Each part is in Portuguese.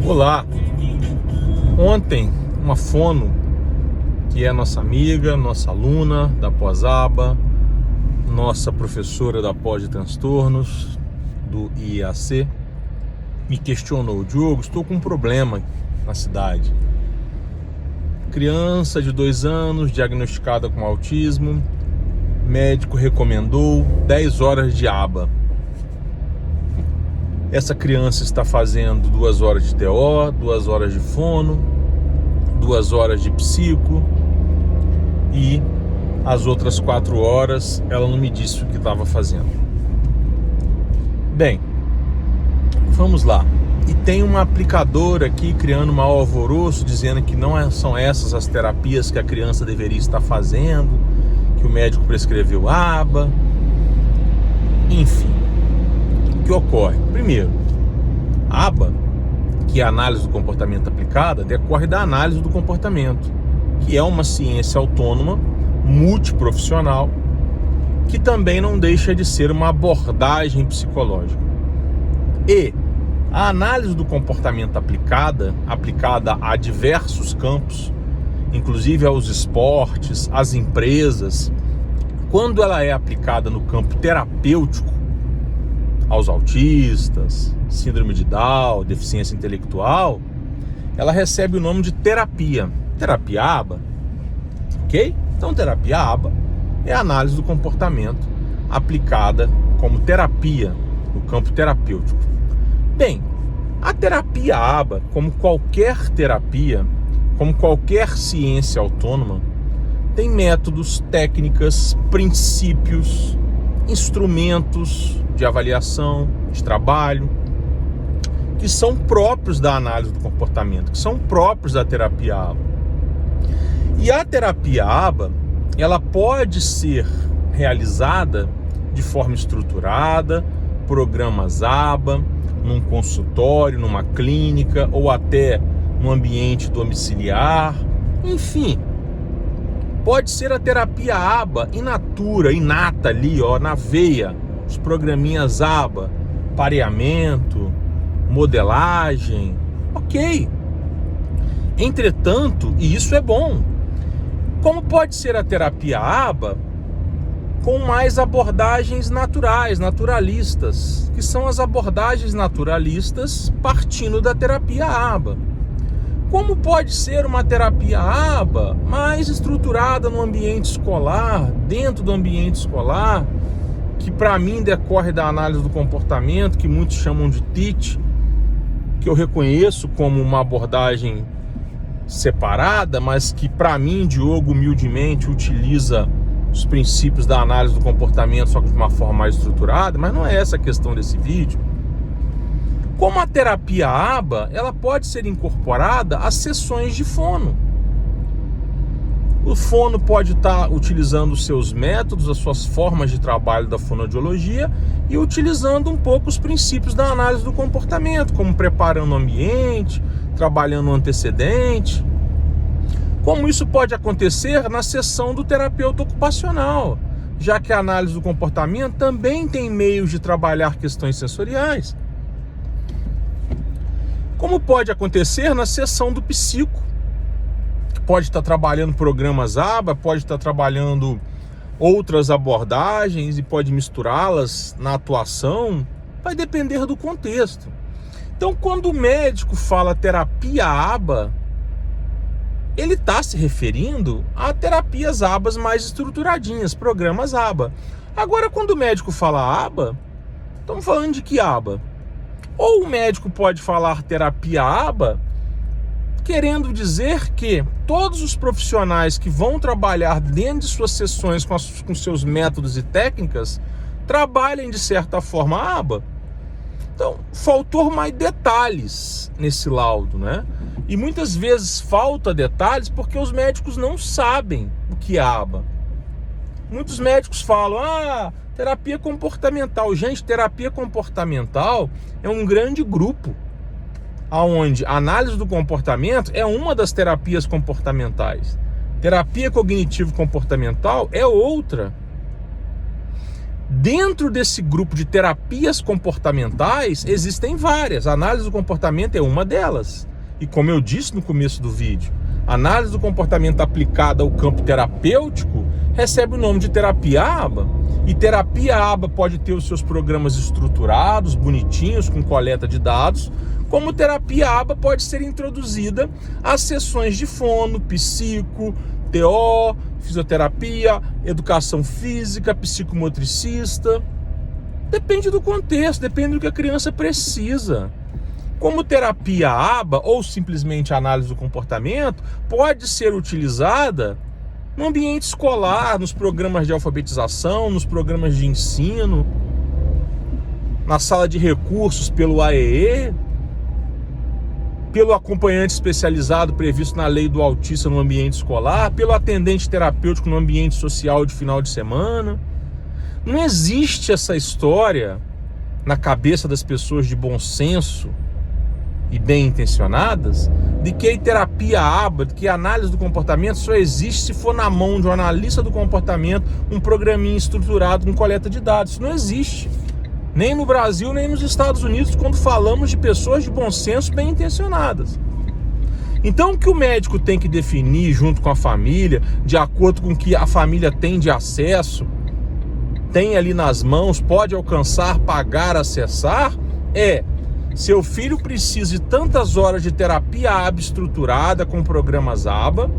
Olá! Ontem, uma fono, que é nossa amiga, nossa aluna da pós-aba, nossa professora da pós de transtornos do IAC, me questionou: Diogo, estou com um problema na cidade. Criança de 2 anos, diagnosticada com autismo, médico recomendou 10 horas de aba. Essa criança está fazendo 2 horas de TO, 2 horas de fono, 2 horas de psico e as outras 4 horas ela não me disse o que estava fazendo. Bem, vamos lá. E tem uma aplicadora aqui criando um mau alvoroço, dizendo que não são essas as terapias que a criança deveria estar fazendo, que o médico prescreveu aba, enfim. O que ocorre? Primeiro, a aba, que é a análise do comportamento aplicada, decorre da análise do comportamento, que é uma ciência autônoma, multiprofissional, que também não deixa de ser uma abordagem psicológica. E a análise do comportamento aplicada a diversos campos, inclusive aos esportes, às empresas, quando ela é aplicada no campo terapêutico, aos autistas, síndrome de Down, deficiência intelectual, ela recebe o nome de terapia aba, ok? Então terapia aba é a análise do comportamento aplicada como terapia no campo terapêutico. Bem, a terapia aba, como qualquer terapia, como qualquer ciência autônoma, tem métodos, técnicas, princípios, instrumentos de avaliação, de trabalho, que são próprios da análise do comportamento, que são próprios da terapia aba. E a terapia aba, ela pode ser realizada de forma estruturada, programas aba, num consultório, numa clínica ou até no ambiente domiciliar, enfim. Pode ser a terapia aba inata ali, na veia, os programinhas aba, pareamento, modelagem, ok. Entretanto, e isso é bom, como pode ser a terapia aba com mais abordagens naturais, naturalistas, que são as abordagens naturalistas partindo da terapia aba. Como pode ser uma terapia aba mais estruturada no ambiente escolar, dentro do ambiente escolar, que para mim decorre da análise do comportamento, que muitos chamam de TEACH, que eu reconheço como uma abordagem separada, mas que para mim, Diogo, humildemente utiliza os princípios da análise do comportamento, só que de uma forma mais estruturada, mas não é essa a questão desse vídeo. Como a terapia aba, ela pode ser incorporada às sessões de fono. O fono pode estar utilizando os seus métodos, as suas formas de trabalho da fonoaudiologia e utilizando um pouco os princípios da análise do comportamento, como preparando o ambiente, trabalhando o antecedente. Como isso pode acontecer na sessão do terapeuta ocupacional, já que a análise do comportamento também tem meios de trabalhar questões sensoriais. Como pode acontecer na sessão do psico, que pode estar trabalhando programas aba, pode estar trabalhando outras abordagens e pode misturá-las na atuação, vai depender do contexto. Então, quando o médico fala terapia aba, ele está se referindo a terapias abas mais estruturadinhas, programas aba. Agora, quando o médico fala aba, estamos falando de que aba? Ou o médico pode falar terapia aba, querendo dizer que todos os profissionais que vão trabalhar dentro de suas sessões com seus métodos e técnicas, trabalhem de certa forma aba. Então, faltou mais detalhes nesse laudo, né? E muitas vezes falta detalhes porque os médicos não sabem o que é aba. Muitos médicos falam, terapia comportamental. Gente, terapia comportamental é um grande grupo, onde a análise do comportamento é uma das terapias comportamentais. Terapia cognitivo-comportamental é outra. Dentro desse grupo de terapias comportamentais, existem várias. A análise do comportamento é uma delas. E como eu disse no começo do vídeo, a análise do comportamento aplicada ao campo terapêutico recebe o nome de terapia ABA. E terapia ABA pode ter os seus programas estruturados, bonitinhos, com coleta de dados, como terapia ABA pode ser introduzida às sessões de fono, psico, TO, fisioterapia, educação física, psicomotricista. Depende do contexto, depende do que a criança precisa. Como terapia ABA, ou simplesmente análise do comportamento, pode ser utilizada no ambiente escolar, nos programas de alfabetização, nos programas de ensino, na sala de recursos pelo AEE, pelo acompanhante especializado previsto na lei do autista no ambiente escolar, pelo atendente terapêutico no ambiente social de final de semana. Não existe essa história na cabeça das pessoas de bom senso e bem intencionadas de que a terapia ABA, de que a análise do comportamento só existe se for na mão de um analista do comportamento um programinha estruturado com coleta de dados. Isso não existe. Nem no Brasil, nem nos Estados Unidos, quando falamos de pessoas de bom senso bem intencionadas. Então, o que o médico tem que definir junto com a família, de acordo com o que a família tem de acesso, tem ali nas mãos, pode alcançar, pagar, acessar, é: seu filho precisa de tantas horas de terapia ABA estruturada com programas ABA,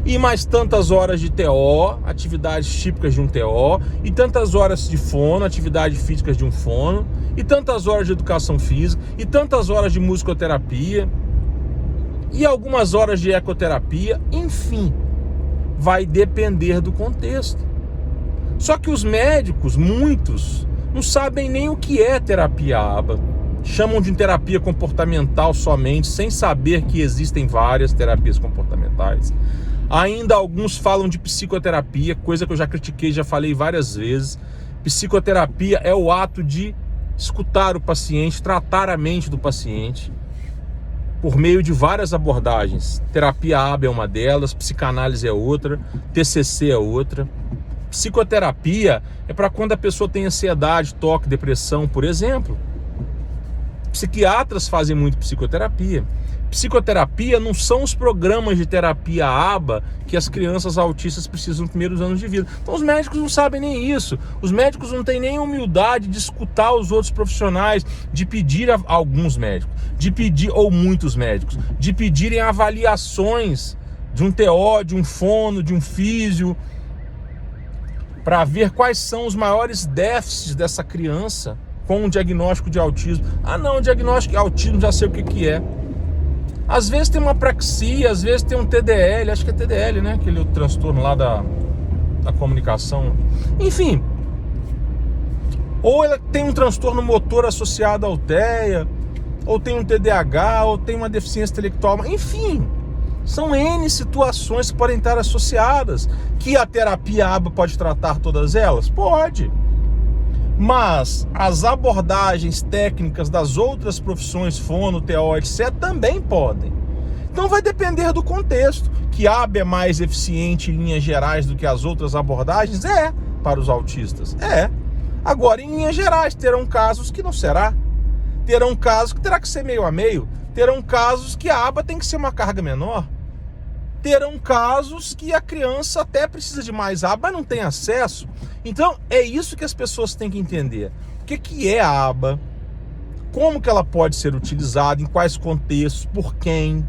e mais tantas horas de TO, atividades típicas de um TO, e tantas horas de fono, atividades físicas de um fono, e tantas horas de educação física, e tantas horas de musicoterapia, e algumas horas de ecoterapia. Enfim, vai depender do contexto. Só que os médicos, muitos, não sabem nem o que é terapia ABA. Chamam de terapia comportamental somente, sem saber que existem várias terapias comportamentais. Ainda alguns falam de psicoterapia, coisa que eu já critiquei, já falei várias vezes. Psicoterapia é o ato de escutar o paciente, tratar a mente do paciente, por meio de várias abordagens. Terapia ABA é uma delas, psicanálise é outra, TCC é outra. Psicoterapia é para quando a pessoa tem ansiedade, toque, depressão, por exemplo. Psiquiatras fazem muito psicoterapia. Psicoterapia não são os programas de terapia ABA que as crianças autistas precisam nos primeiros anos de vida. Então os médicos não sabem nem isso. Os médicos não têm nem a humildade de escutar os outros profissionais, de pedir a alguns médicos, de pedir, ou muitos médicos, de pedirem avaliações de um TO, de um fono, de um físio, para ver quais são os maiores déficits dessa criança com um diagnóstico de autismo. Ah não, diagnóstico de autismo já sei o que é. Às vezes tem uma apraxia, às vezes tem um TDL, acho que é TDL, né? Aquele transtorno lá da comunicação. Enfim, ou ela tem um transtorno motor associado ao TEA, ou tem um TDAH, ou tem uma deficiência intelectual. Enfim, são N situações que podem estar associadas. Que a terapia ABA pode tratar todas elas? Pode. Mas as abordagens técnicas das outras profissões, fono, TO, etc., também podem. Então vai depender do contexto. Que ABA é mais eficiente em linhas gerais do que as outras abordagens? É, para os autistas. É. Agora, em linhas gerais, terão casos que não será. Terão casos que terá que ser meio a meio. Terão casos que a ABA tem que ser uma carga menor. Terão casos que a criança até precisa de mais ABA, mas não tem acesso. Então, é isso que as pessoas têm que entender. O que é a ABA? Como que ela pode ser utilizada? Em quais contextos? Por quem?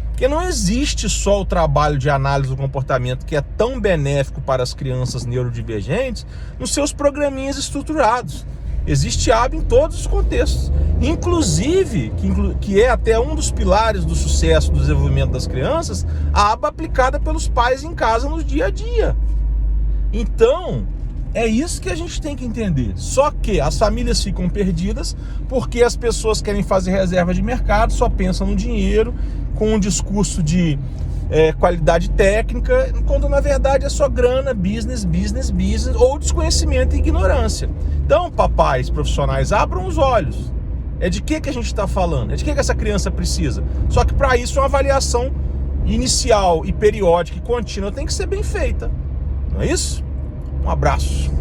Porque não existe só o trabalho de análise do comportamento, que é tão benéfico para as crianças neurodivergentes, nos seus programinhas estruturados. Existe ABA em todos os contextos, inclusive, que é até um dos pilares do sucesso do desenvolvimento das crianças, a ABA aplicada pelos pais em casa no dia a dia. Então, é isso que a gente tem que entender. Só que as famílias ficam perdidas porque as pessoas querem fazer reserva de mercado, só pensam no dinheiro, com um discurso de qualidade técnica, quando na verdade é só grana, business, ou desconhecimento e ignorância. Então, papais profissionais, abram os olhos. É de que a gente está falando? É de que essa criança precisa? Só que para isso uma avaliação inicial e periódica e contínua tem que ser bem feita. Não é isso? Um abraço.